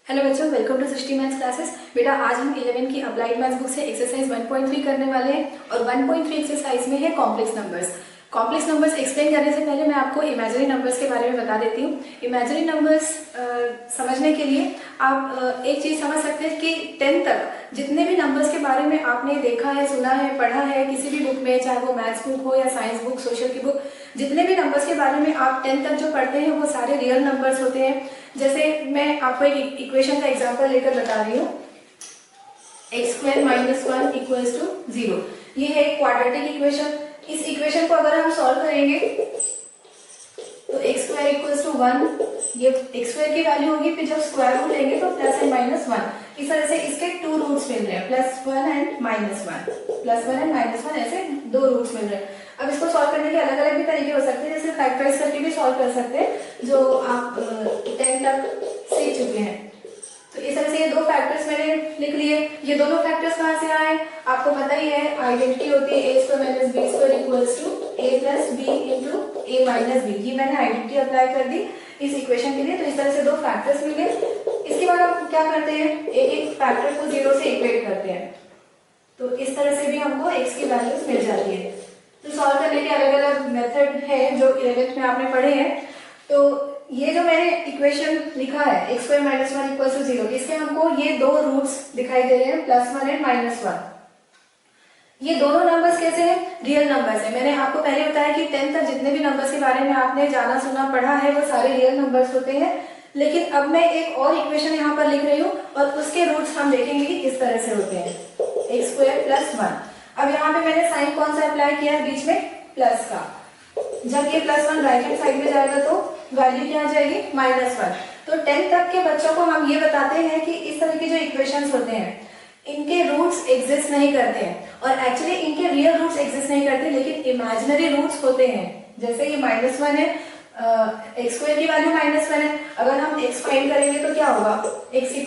Hello बच्चों, welcome to Srishti maths classes. बेटा आज हम 11 की अप्लाइड मैथ्स बुक से एक्सरसाइज 1.3 करने वाले हैं और 1.3 एक्सरसाइज में है complex numbers. Complex numbers explain करने से पहले मैं आपको इमेजिनरी नंबर्स के बारे में बता देती हूँ। इमेजिनरी नंबर्स समझने के लिए आप एक चीज़ समझ सकते हैं कि 10 तक जितने भी नंबर्स के बारे में आपने देखा है, सुना है, पढ़ा है किसी भी बुक में, चाहे वो मैथ्स बुक हो या साइंस बुक, सोशल की बुक, जितने भी नंबर्स के बारे में आप 10 तक जो पढ़ते हैं वो सारे रियल नंबर्स होते हैं। जैसे मैं आपको एक इक्वेशन का एग्जांपल लेकर बता रही हूँ, x² - 1 = 0। ये है एक क्वाड्रेटिक इक्वेशन। इस इक्वेशन को अगर हम सॉल्व करेंगे तो x² = 1, ये x² की वैल्यू होगी, फिर जब स्क्वायर रूट लेंगे तो प्लस एंड माइनस 1। इस तरह से इसके 2 रूट्स मिल रहे हैं, +1 एंड -1, +1 एंड -1, ऐसे 2 रूट्स मिल रहे हैं। अब इसको सॉल्व करने के अलग अलग भी तरीके हो सकते हैं, जैसे फैक्टराइज करके भी सॉल्व कर सकते हैं, जो आप 10 तक सीख चुके हैं। तो इस तरह से ये दो फैक्टर्स मैंने लिख लिए। ये दोनों फैक्टर्स कहाँ से आए, आपको पता ही है, आइडेंटिटी होती है a² - b² = a + b × a - b। ये मैंने आइडेंटिटी अप्लाई कर दी इस इक्वेशन के लिए। तो इस तरह से दो फैक्टर्स मिल गए। इसके बाद हम क्या करते हैं, एक फैक्टर को 0 से इक्वेट करते हैं, तो इस तरह से भी हमको x की वैल्यूज मिल जाती है। तो सॉल्व करने के अलग अलग मेथड है जो 11th में आपने पढ़े हैं। तो ये जो मैंने इक्वेशन लिखा है x² - 1 = 0, इसके हमको ये दो रूट्स दिखाई दे रहे हैं, +1 एंड -1। ये दोनों नंबर्स कैसे हैं, रियल नंबर्स है। मैंने आपको पहले बताया कि 10 तक जितने भी नंबर्स के बारे में आपने जाना सुना पढ़ा है वो सारे रियल नंबर्स होते हैं। लेकिन अब मैं एक और इक्वेशन यहाँ पर लिख रही हूँ और उसके रूट्स हम देखेंगे कि किस तरह से होते हैं, x² + 1। अब यहाँ पे मैंने साइन कौन सा अप्लाई किया है, बीच में प्लस का। जब ये +1 राइट हैंड साइड में जाएगा तो वैल्यू क्या आ जाएगी, -1। तो 10 तक के बच्चों को हम ये बताते हैं कि इस तरह के जो इक्वेशंस होते हैं इनके रूट्स एग्जिस्ट नहीं करते हैं, और एक्चुअली इनके रियल रूट्स एग्जिस्ट नहीं करते, लेकिन इमेजिनरी रूट्स होते हैं। जैसे ये -1 है, x² की वैल्यू -1 है, अगर हम x फाइंड करेंगे तो क्या होगा, x =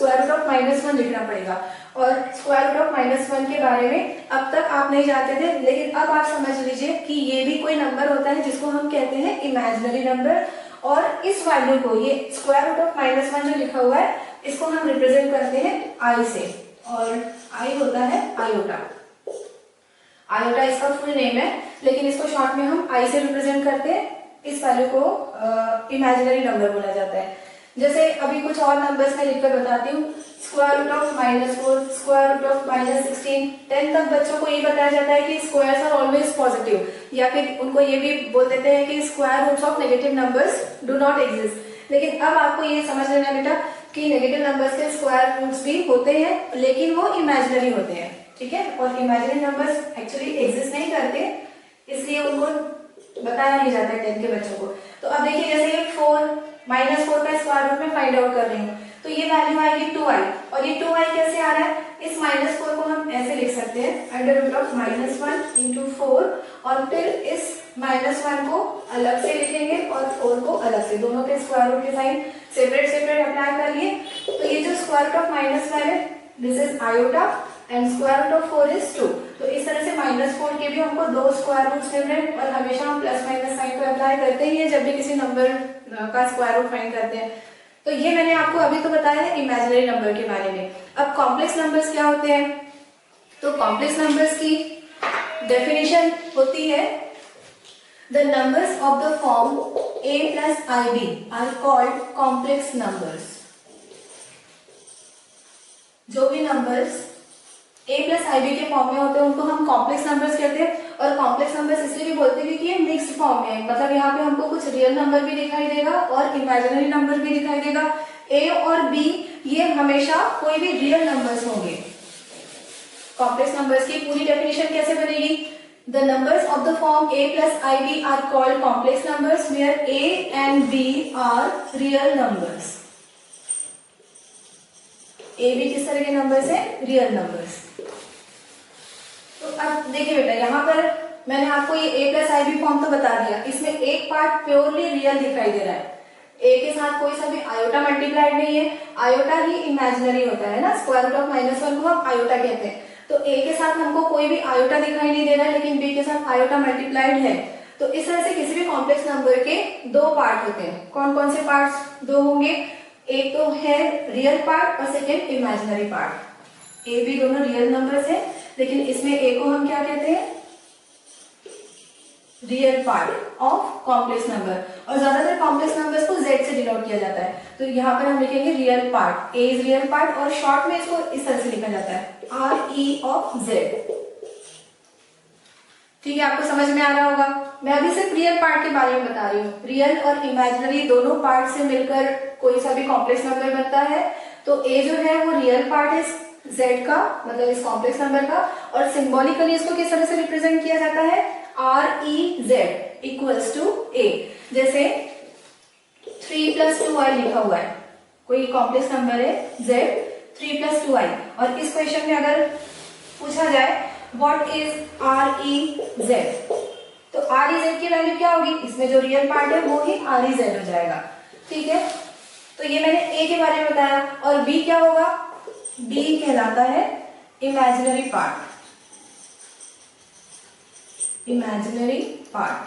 √−1 लिखना पड़ेगा। और √−1 के बारे में अब तक आप नहीं जानते थे, लेकिन अब आप समझ लीजिए कि ये भी कोई नंबर होता है जिसको हम कहते हैं इमेजिनरी नंबर। और इस वैल्यू को, ये √−1 जो लिखा हुआ है, इसको हम रिप्रेजेंट करते हैं i से, और i होता है आयोटा। आयोटा इसका फुल नेम है, लेकिन इसको शॉर्ट में हम i से रिप्रेजेंट करते हैं। इस वैल्यू को इमेजिनरी नंबर बोला जाता है। जैसे अभी कुछ और नंबर्स मैं लिखकर बताती हूँ, √−4, √−16। 10 तक बच्चों को ये बताया जाता है कि स्क्वायर्स आर ऑलवेज पॉजिटिव, या फिर उनको ये भी बोल देते हैं कि square roots of negative numbers do not exist. लेकिन अब आपको ये समझ लेना बेटा कि नेगेटिव नंबर्स के स्क्वायर रूट्स भी होते हैं, लेकिन वो इमेजिनरी होते हैं, ठीक है। और इमेजिनरी नंबर्स एक्चुअली एग्जिस्ट नहीं करते, इसलिए उनको बताया नहीं जाता है 10 के बच्चों को। तो अब देखिए, जैसे ये 4 -4 का स्क्वायर रूट में फाइंड आउट कर रही हूँ, तो ये वैल्यू आएगी 2i। और ये 2i कैसे आ रहा है, इस -4 को हम ऐसे लिख सकते हैं, √−1 × 4, और फिर इस -1 को अलग से लिखेंगे और 4 को अलग से, दोनों के स्क्वायर रूट के साइन सेपरेट अप्लाई कर लिए। तो ये जो √−1 है, this is iota, and √4 is 2। तो इस तरह से -4 के भी हमको दो स्क्वायर रूट्स मिल रहे हैं, और हमेशा हम प्लस माइनस साइन को अप्लाई करते ही है जब भी किसी नंबर का स्क्वायर रूट फाइंड करते हैं। तो ये मैंने आपको अभी तो बताया है इमेजिनरी नंबर के बारे में। अब कॉम्प्लेक्स नंबर्स क्या होते हैं, तो कॉम्प्लेक्स नंबर्स की डेफिनेशन होती है, the numbers of the form a + ib are called complex numbers. जो भी नंबर्स a + ib के फॉर्म में होते हैं उनको हम कॉम्प्लेक्स नंबर्स कहते हैं। और कॉम्प्लेक्स नंबर्स इसलिए भी बोलते हैं कि ये मिक्स्ड फॉर्म में है, मतलब यहाँ पे हमको कुछ रियल नंबर भी दिखाई देगा और इमेजिनरी नंबर भी दिखाई देगा। a और b ये हमेशा कोई भी रियल नंबर्स होंगे। कॉम्प्लेक्स नंबर्स की पूरी डेफिनेशन कैसे बनेगी, the numbers of the form a + ib are called complex numbers where a and b are real numbers. a b किस तरह के नंबर्स है, रियल नंबर्स। तो अब देखिए बेटा, यहाँ पर मैंने आपको ये a + ib फॉर्म तो बता दिया, इसमें एक पार्ट प्योरली रियल दिखाई दे रहा है। a के साथ कोई सा भी आयोटा मल्टीप्लाइड नहीं है, आयोटा ही इमेजिनरी होता है ना, √−1 को हम आयोटा कहते हैं। तो a के साथ हमको कोई भी आयोटा दिखाई नहीं दे रहा है, लेकिन b के साथ आयोटा मल्टीप्लाइड है। तो इस तरह से किसी भी कॉम्प्लेक्स नंबर के दो पार्ट होते हैं। कौन कौन से पार्ट्स दो होंगे, एक तो है रियल पार्ट और second imaginary part. A B दोनों रियल नंबर्स है, लेकिन इसमें ए को हम क्या कहते हैं, real part of complex number, और ज्यादातर कॉम्प्लेक्स नंबर्स को z से डिनोट किया जाता है। तो यहाँ पर हम लिखेंगे real part, a is real part, और शॉर्ट में इसको इस तरह से लिखा जाता है RE ऑफ z। ठीक है, आपको समझ में आ रहा होगा। मैं अभी सिर्फ रियल पार्ट के बारे में बता रही हूँ। रियल और इमेजिनरी दोनों पार्ट से मिलकर कोई सा भी कॉम्प्लेक्स नंबर बनता है। तो a जो है वो रियल पार्ट है z का, मतलब इस कॉम्प्लेक्स नंबर का, और सिंबॉलिकली इसको किस तरह से रिप्रेजेंट किया जाता है, REZ इक्वल्स टू a। जैसे 3 + 2i लिखा हुआ है, कोई कॉम्प्लेक्स नंबर है z, 3 + 2i, और इस क्वेश्चन में अगर पूछा जाए व्हाट इज REZ, तो REZ की वैल्यू क्या होगी, इसमें जो रियल पार्ट है वो ही REZ हो जाएगा। ठीक है, तो ये मैंने a के बारे में बताया। और b क्या होगा, b कहलाता है इमेजिनरी पार्ट, इमेजिनरी पार्ट,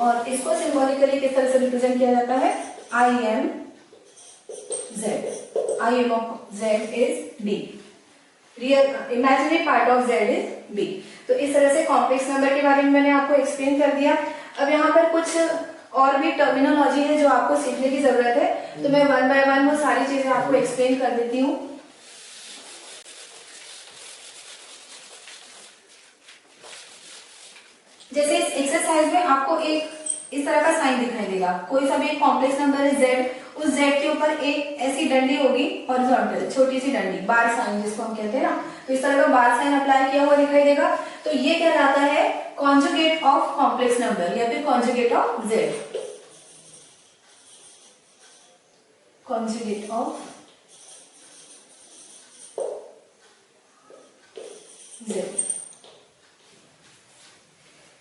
और इसको सिंबॉलिकली किस तरह से रिप्रेजेंट किया जाता है, IMZ, IM of Z is B, real imaginary part of Z is B। तो इस तरह से कॉम्प्लेक्स नंबर के बारे में मैंने आपको एक्सप्लेन कर दिया। अब यहाँ पर कुछ और भी टर्मिनोलॉजी है जो आपको सीखने की जरूरत है, तो मैं 1 बाय 1 वो सारी चीजें आपको एक्सप्लेन कर देती हूँ। जैसे इस एक्सरसाइज में आपको एक इस तरह का साइन दिखाई देगा, कोई सा भी एक कॉम्प्लेक्स नंबर है z, उस z के ऊपर एक ऐसी डंडी होगी हॉरिजॉन्टल, छोटी सी डंडी, बार साइन जिसको हम कहते हैं ना, तो इस तरह का बार साइन अप्लाई किया हुआ दिखाई देगा। तो ये कहलाता है कॉन्जुगेट ऑफ कॉम्प्लेक्स नंबर या फिर conjugate of z, conjugate of z।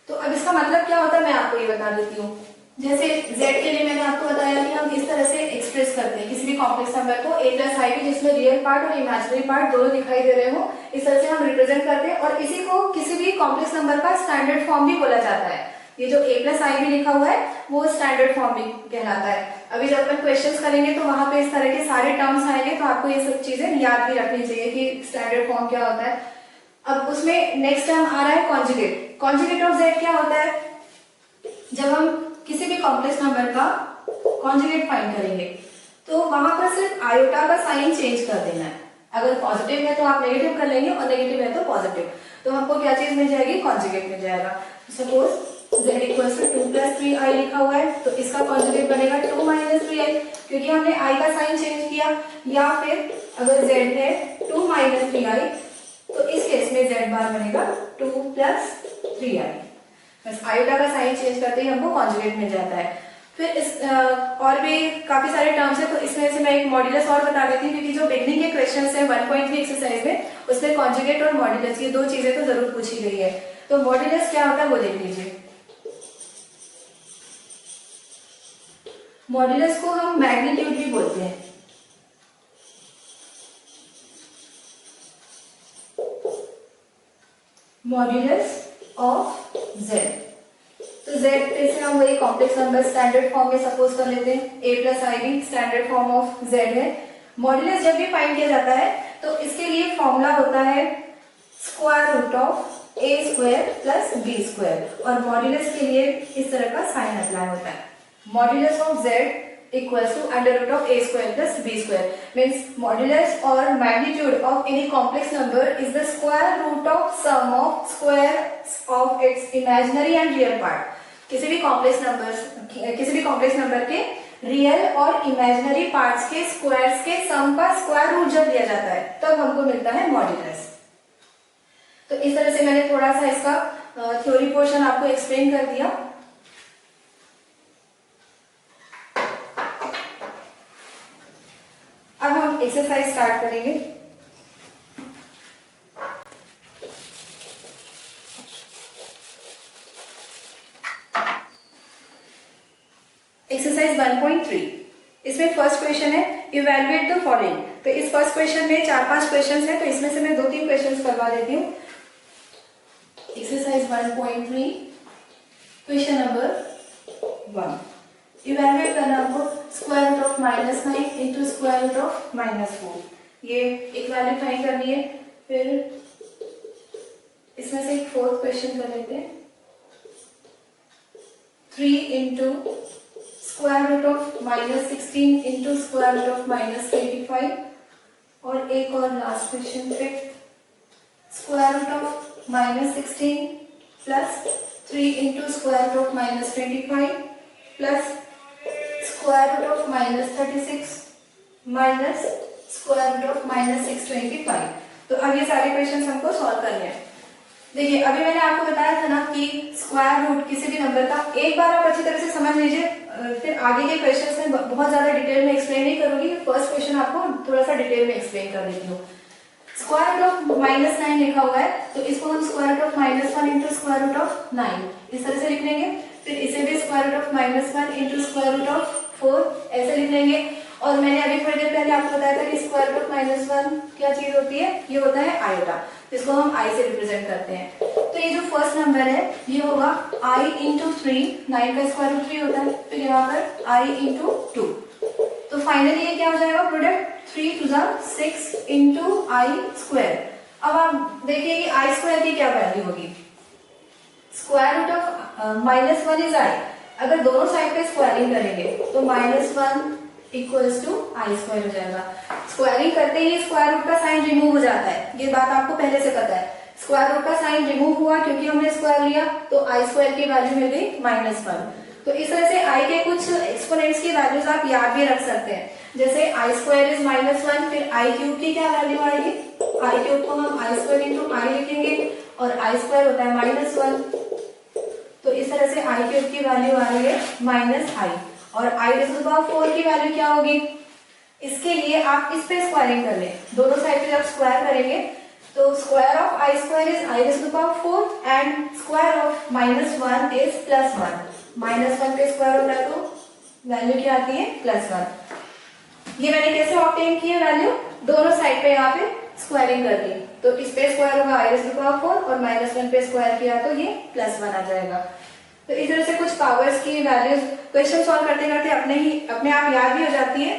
तो अब इसका मतलब क्या होता है मैं आपको ये बता देती हूँ। जैसे z के लिए मैंने आपको बताया कि हम इस तरह से एक्सप्रेस करते हैं किसी भी कॉम्प्लेक्स नंबर को, a + i जिसमें रियल पार्ट और इमेजिनरी पार्ट दोनों दिखाई दे रहे हो, इस तरह से हम रिप्रेजेंट करते हैं, और इसी को किसी भी कॉम्प्लेक्स नंबर का स्टैंडर्ड फॉर्म भी बोला जाता है। ये जो a + i भी लिखा हुआ है वो स्टैंडर्ड फॉर्म भी कहलाता है। अभी जब अपन क्वेश्चंस करेंगे तो वहां पे इस तरह के सारे टर्म्स आएंगे, तो आपको ये सब चीजें याद भी रखनी चाहिए कि स्टैंडर्ड फॉर्म क्या होता है। अब उसमें नेक्स्ट टर्म आ रहा है कॉन्जुगेट। कॉन्जुगेट ऑफ z क्या होता है, जब हम किसी भी कॉम्प्लेक्स नंबर का कॉन्जुगेट फाइंड करेंगे तो वहां पर सिर्फ आयोटा का साइन चेंज कर देना है। अगर पॉजिटिव है तो आप नेगेटिव कर लेंगे और नेगेटिव है तो पॉजिटिव, तो हमको क्या चीज मिल जाएगी, कॉन्जुगेट मिल जाएगा। Suppose z equals to 2 + 3i लिखा हुआ है, तो इसका कॉन्जुगेट बनेगा 2 - 3i, क्योंकि हमने i का साइन चेंज किया। या फिर अगर z है 2 - 3i, तो इस केस में z बार बनेगा 2 + 3i, बस आयोटा का साइन चेंज करते ही हमको कॉन्जुगेट मिल जाता है। फिर इस और भी काफी सारे टर्म्स है, तो इसमें से मैं एक मॉड्यूलस और बता देती हूँ, क्योंकि जो बिगनिंग के क्वेश्चंस है 1.3 एक्सरसाइज में, उसमें कॉन्जुगेट और मॉड्यूलस ये दो चीजें तो जरूर पूछी गई है। तो मॉड्यूलस क्या होता है वो देख लीजिए। मॉड्यूलस को हम मैग्नीट्यूड भी बोलते हैं। मॉड्यूलस ऑफ z, तो z से हम वही कॉम्प्लेक्स नंबर स्टैंडर्ड फॉर्म में सपोज कर लेते हैं, a + i भी स्टैंडर्ड फॉर्म ऑफ z है। मॉड्यूलस जब भी फाइंड किया जाता है तो इसके लिए फॉर्मूला होता है √a² + b², और मॉड्यूलस के लिए इस तरह का साइन अप्लाई होता है। Modulus of z equals to √a² + b², means modulus or magnitude of any complex number is the square root of sum of squares of its imaginary and real part। किसी भी complex number के real और imaginary parts के squares के सम का square root जब लिया जाता है तब हमको मिलता है मॉड्यूलस। तो इस तरह से मैंने थोड़ा सा इसका थ्योरी पोर्शन आपको एक्सप्लेन कर दिया। अब हम एक्सरसाइज स्टार्ट करेंगे। एक्सरसाइज 1.3, इसमें फर्स्ट क्वेश्चन है इवैल्यूएट द फॉलोइंग। तो इस फर्स्ट क्वेश्चन में 4-5 क्वेश्चंस है, तो इसमें से मैं 2-3 क्वेश्चंस करवा देती हूँ। एक्सरसाइज 1.3 क्वेश्चन नंबर 1, इवेलुएट करना हमको square root of -9 into square root of -4, ये एक वैल्यू फाइंड करनी है। फिर इसमें से एक फोर्थ क्वेश्चन कर लेते हैं, 3 into square root of -16 into square root of -25, और एक और last question, fifth, square root of -16 plus 3 into square root of -25 plus square root of -36 minus square root of -625। तो अब ये सारे क्वेश्चन हमको सॉल्व करने हैं। देखिए अभी मैंने आपको बताया था ना कि स्क्वायर रूट किसी भी नंबर का, एक बार आप अच्छी तरह से समझ लीजिए, फिर आगे के क्वेश्चंस में बहुत ज्यादा डिटेल में एक्सप्लेन नहीं करूंगी, फर्स्ट क्वेश्चन आपको थोड़ा सा डिटेल में एक्सप्लेन कर देती हूँ। स्क्वायर रूट ऑफ -9 लिखा हुआ है, तो इसको हम square root of -1 into square root of 9 इस तरह से लिख लेंगे। फिर इसे भी square root of -1 into square root of 4 ऐसे लिख लेंगे। और मैंने अभी थोड़ी देर पहले आपको बताया था कि स्क्वायर रूट ऑफ -1 क्या चीज होती है, ये होता है आयोटा, जिसको हम आई से रिप्रेजेंट करते हैं। तो ये जो फर्स्ट नंबर है ये होगा i इंटू 3, 9 का स्क्वायर रूट 3 होता है, तो यहाँ पर i इंटू 2। तो फाइनली ये क्या हो जाएगा product, 3 to 6 into I square. अब आप देखिए कि आई स्क्वायर की क्या वैल्यू होगी, square root of -1 is I, अगर दोनों साइड पे स्क्वायरिंग करेंगे तो -1 इक्वल्स टू आई स्क्वायर हो जाएगा। स्क्वायरिंग करते ही स्क्वायर रूट का साइन रिमूव हो जाता है, ये बात आपको पहले से पता है। स्क्वायर रूट का साइन रिमूव हुआ क्योंकि हमने स्क्वायर लिया, तो आई स्क्वायर की वैल्यू मिल गई -1। तो इस तरह से आई के कुछ एक्सपोनेंट्स की वैल्यूज आप याद भी रख सकते हैं, जैसे आई स्क्वायर इज -1, फिर आई क्यूब की क्या वैल्यू आएगी, आई क्यूब को हम आई स्क्वायर इंटू आई लिखेंगे, और आई स्क्वायर होता है -1, तो इस तरह से आई क्यूब की वैल्यू आ रही है -i, और i रेज़ टू पावर 4 की वैल्यू क्या होगी, इसके लिए आप इस पे स्क्वायरिंग कर लें, दोनों साइड पे जब स्क्वायर करेंगे तो square of i square is i raise to power 4 and square of -1 is +1, -1 पे स्क्वायर होता है तो वैल्यू क्या आती है +1। ये मैंने कैसे ऑब्टेन की है वैल्यू, दोनों साइड पे यहाँ पे स्क्वायरिंग कर दी, तो इस पे स्क्वायर होगा i रेज़ टू पावर 4 और -1 पे स्क्वायर किया तो ये +1 आ जाएगा। तो इस तरह से कुछ पावर्स की वैल्यूज क्वेश्चन सॉल्व करते करते अपने आप याद भी हो जाती है,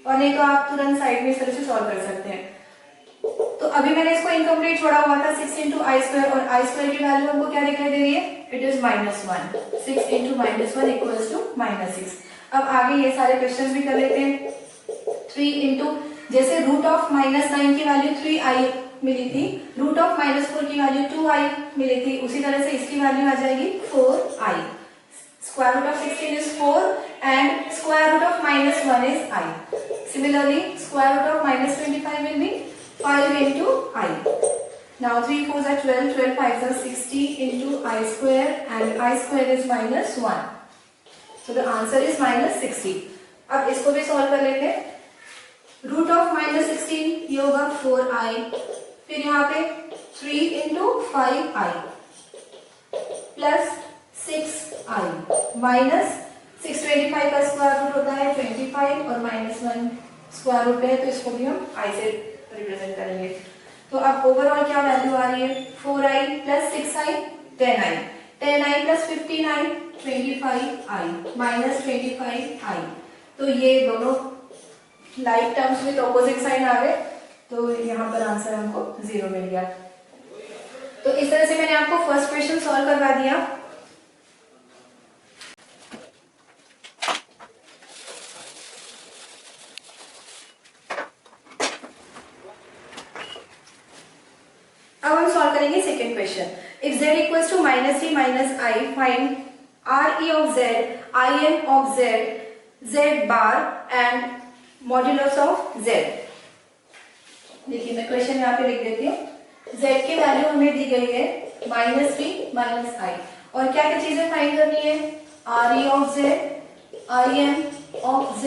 और नहीं तो आप तुरंत साइड में इस तरह से सॉल्व कर सकते हैं। तो अभी मैंने इसको इनकम्प्लीट छोड़ा हुआ था, 6 इंटू आई स्क्वायर, और आई स्क्वायर की वैल्यू हमको क्या दिखाई दे रही है, it is -1, 6 into -1 equals to -6। अब आगे ये सारे क्वेश्चन भी कर लेते हैं। 3 इंटू, जैसे रूट ऑफ -9 की वैल्यू 3i मिली थी, रूट ऑफ -4 की वैल्यू 2i मिली थी, उसी तरह से इसकी वैल्यू आ जाएगी 4i। Square root of 16 is 4 and square root of -1 is i. Similarly, square root of -25 will be 5 into i. Now 3 4s are 12, 12 5s are 60 into i square, and i square is -1. So the answer is -60. अब इसको भी solve कर लेते हैं। Root of -16 ये होगा 4i, फिर यहाँ पे 3 into 5i plus 6i minus 625 का स्क्वायर रूट होता है 25 और -1 स्क्वायर रूट है, तो इसको भी हम i से रिप्रेजेंट करेंगे। तो अब ओवरऑल क्या वैल्यू आ रही है, 4i plus 6i 10i, 10i plus 15i 25i minus 25i। तो ये दोनों like terms with opposite sign आ गए, तो यहाँ पर आंसर हमको 0 मिल गया। तो इस तरह से मैंने आपको फर्स्ट क्वेश्चन सॉल्व करवा दिया। अब हम सॉल्व करेंगे second question. If z equals to -3 -i, find RE of z, IM of z, z bar and modulus of z। देखिए मैं क्वेश्चन यहाँ पे लिख देती हूँ। z की वैल्यू हमें दी गई है -3 -i, और क्या क्या चीजें फाइंड करनी है, RE of z, IM of z,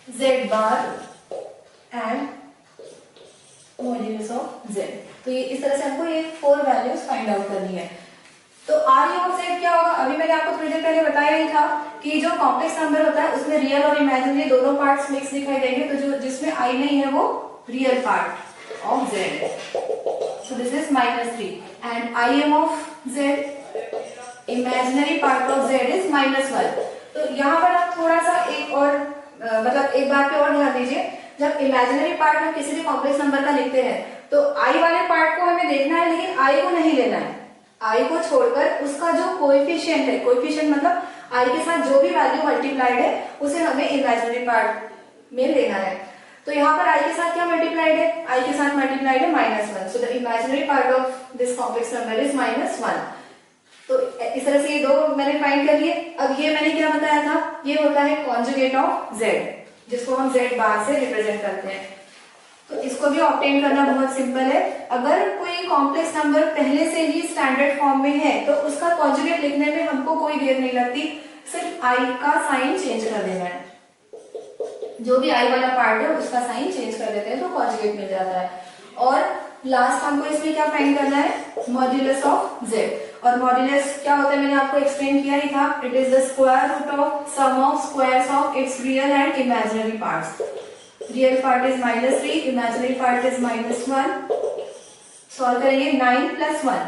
z bar and modulus of z। तो ये इस तरह से हमको ये 4 वैल्यूज फाइंड आउट करनी है। तो RE ऑफ z क्या होगा, अभी मैंने आपको थोड़ी देर पहले बताया ही था कि जो कॉम्प्लेक्स नंबर होता है उसमें रियल और इमेजिनरी दोनों पार्ट्स मिक्स दिखाई देंगे, तो जो जिसमें i नहीं है वो real part of z। So this is -3 and IM of z imaginary part of z is -1। तो यहाँ पर आप थोड़ा सा एक और मतलब एक बात पे और ध्यान दीजिए, जब इमेजिनरी पार्ट हम किसी भी कॉम्प्लेक्स नंबर का लिखते हैं तो i वाले पार्ट को हमें देखना है, लेकिन i को नहीं लेना है। i को छोड़कर उसका जो कोएफिशिएंट है, कोएफिशिएंट मतलब i के साथ जो भी वैल्यू मल्टीप्लाइड है उसे हमें इमेजिनरी पार्ट में लेना है। तो यहाँ पर i के साथ क्या मल्टीप्लाइड है, i के साथ मल्टीप्लाइड है -1। So the imaginary part of this complex number is -1। तो इस तरह से ये दो मैंने फाइंड कर लिए। अब ये मैंने क्या बताया था, ये होता है कॉन्जुगेट ऑफ z, जिसको हम z बार से रिप्रेजेंट करते हैं। तो इसको भी ऑब्टेन करना बहुत सिंपल है। अगर कोई कॉम्प्लेक्स नंबर पहले से ही स्टैंडर्ड फॉर्म में है तो उसका कॉन्जुगेट लिखने में हमको कोई देर नहीं लगती, सिर्फ i का साइन चेंज कर देना है। जो भी i वाला पार्ट है उसका साइन चेंज कर देते हैं तो कॉन्जुगेट मिल जाता है। और लास्ट हमको इसमें क्या फाइंड करना है, मॉड्यूलस ऑफ z। और मॉड्यूलस क्या होता है मैंने आपको एक्सप्लेन किया ही था, it is the square root of sum of squares of its real and imaginary parts. Real part is -3, imaginary part is -1। Solve करेंगे 9 + 1,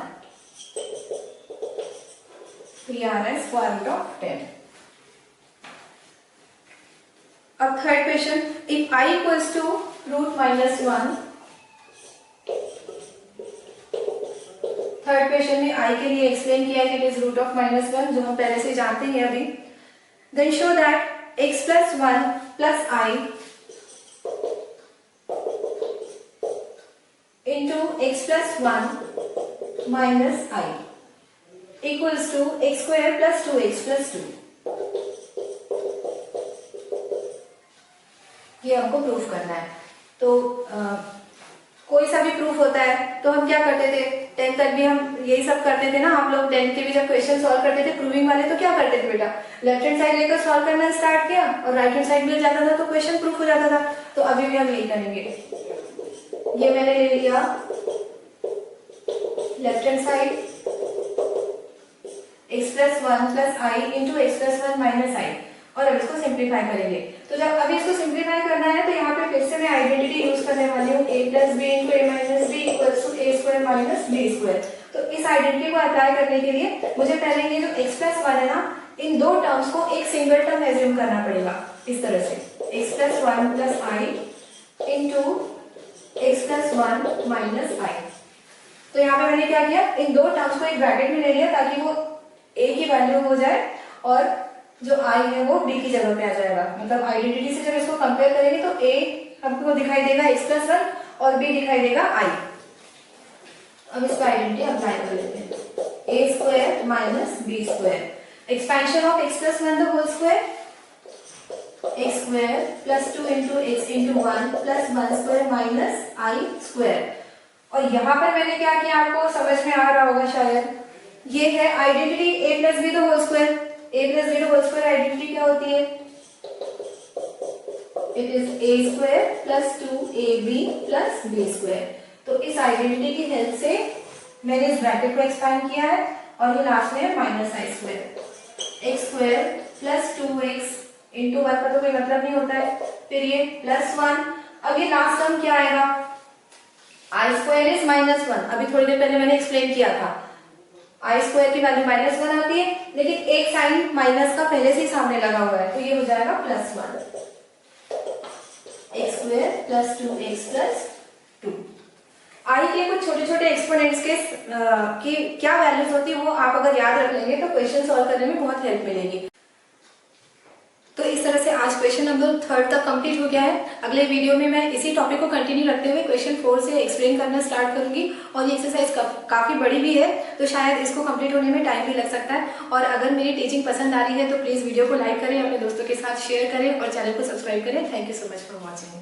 तो ये आ रहा है स्क्वायर रूट ऑफ 10। अब third question, if i equals to √-1। Third question में i के लिए explain किया है कि इट इज √-1, जो हम पहले से जानते हैं अभी। Then show that x + 1 + i into x + 1 - i equals to x² + 2x + 2। ये हमको प्रूफ करना है। तो कोई सा भी प्रूफ होता है तो हम क्या करते थे, 10th तक भी हम यही सब करते थे ना। आप लोग 10th के भी जब क्वेश्चन सॉल्व करते थे प्रूविंग वाले, तो क्या करते थे बेटा, लेफ्ट हैंड साइड लेकर सॉल्व करना स्टार्ट किया और राइट हैंड साइड मिल जाता था तो क्वेश्चन प्रूफ हो जाता था। तो अभी भी हम यही करेंगे। ये मैंने ले लिया left hand side x + 1 + i into x + 1 - i, और अब इसको सिंप्लीफाई करेंगे। तो जब अभी इसको सिंप्लीफाई करना है तो यहाँ पे फिर से मैं आइडेंटिटी यूज करने वाली हूँ, a + b into a - b = a² - b²। तो इस आइडेंटिटी को अप्लाई करने के लिए मुझे पहले ये जो x + 1 है ना, इन दो टर्म्स को एक सिंगल टर्म एज्यूम करना पड़ेगा इस तरह से, x + 1 + i into x + 1 - i। तो यहाँ पे मैंने क्या किया, इन दो टर्म्स को एक ब्रैकेट में ले लिया ताकि वो a की वैल्यू हो जाए और जो i है वो b की जगह पे आ जाएगा। मतलब आइडेंटिटी से जब इसको कंपेयर करेंगे तो a हमको दिखाई देगा x + 1 और b दिखाई देगा i। अब इसको आइडेंटिटी अप्लाई कर लेते हैं, a² - b²। Expansion of x + 1 the whole square, x² + 2 into x into 1 + 1² - i²। और यहाँ पर मैंने क्या किया आपको समझ में आ रहा होगा शायद, ये है identity a + b the whole square. a + b the whole square identity क्या होती है, it is a² + 2ab + b²। तो इस आइडेंटिटी की हेल्प से मैंने इस ब्रैकेट को एक्सपैंड किया है और ये लास्ट में है -i²। x² + 2x into 1 का तो कोई मतलब नहीं होता है, फिर ये +1। अब ये लास्ट टर्म क्या आएगा, i² इज -1। अभी थोड़ी देर पहले मैंने एक्सप्लेन किया था i² की वैल्यू -1 आती है, लेकिन एक साइन माइनस का पहले से ही सामने लगा हुआ है तो ये हो जाएगा +1। x² + 2x + 2। i के कुछ छोटे छोटे एक्सपोनेंट्स के की क्या वैल्यूज होती है वो आप अगर याद रख लेंगे तो क्वेश्चन सॉल्व करने में बहुत हेल्प मिलेगी। तो इस तरह से आज क्वेश्चन नंबर 3 तक कंप्लीट हो गया है। अगले वीडियो में मैं इसी टॉपिक को कंटिन्यू रखते हुए क्वेश्चन 4 से एक्सप्लेन करना स्टार्ट करूंगी। और ये एक्सरसाइज काफ़ी बड़ी भी है तो शायद इसको कंप्लीट होने में टाइम भी लग सकता है। और अगर मेरी टीचिंग पसंद आ रही है तो प्लीज़ वीडियो को लाइक करें, अपने दोस्तों के साथ शेयर करें और चैनल को सब्सक्राइब करें। Thank you so much for watching.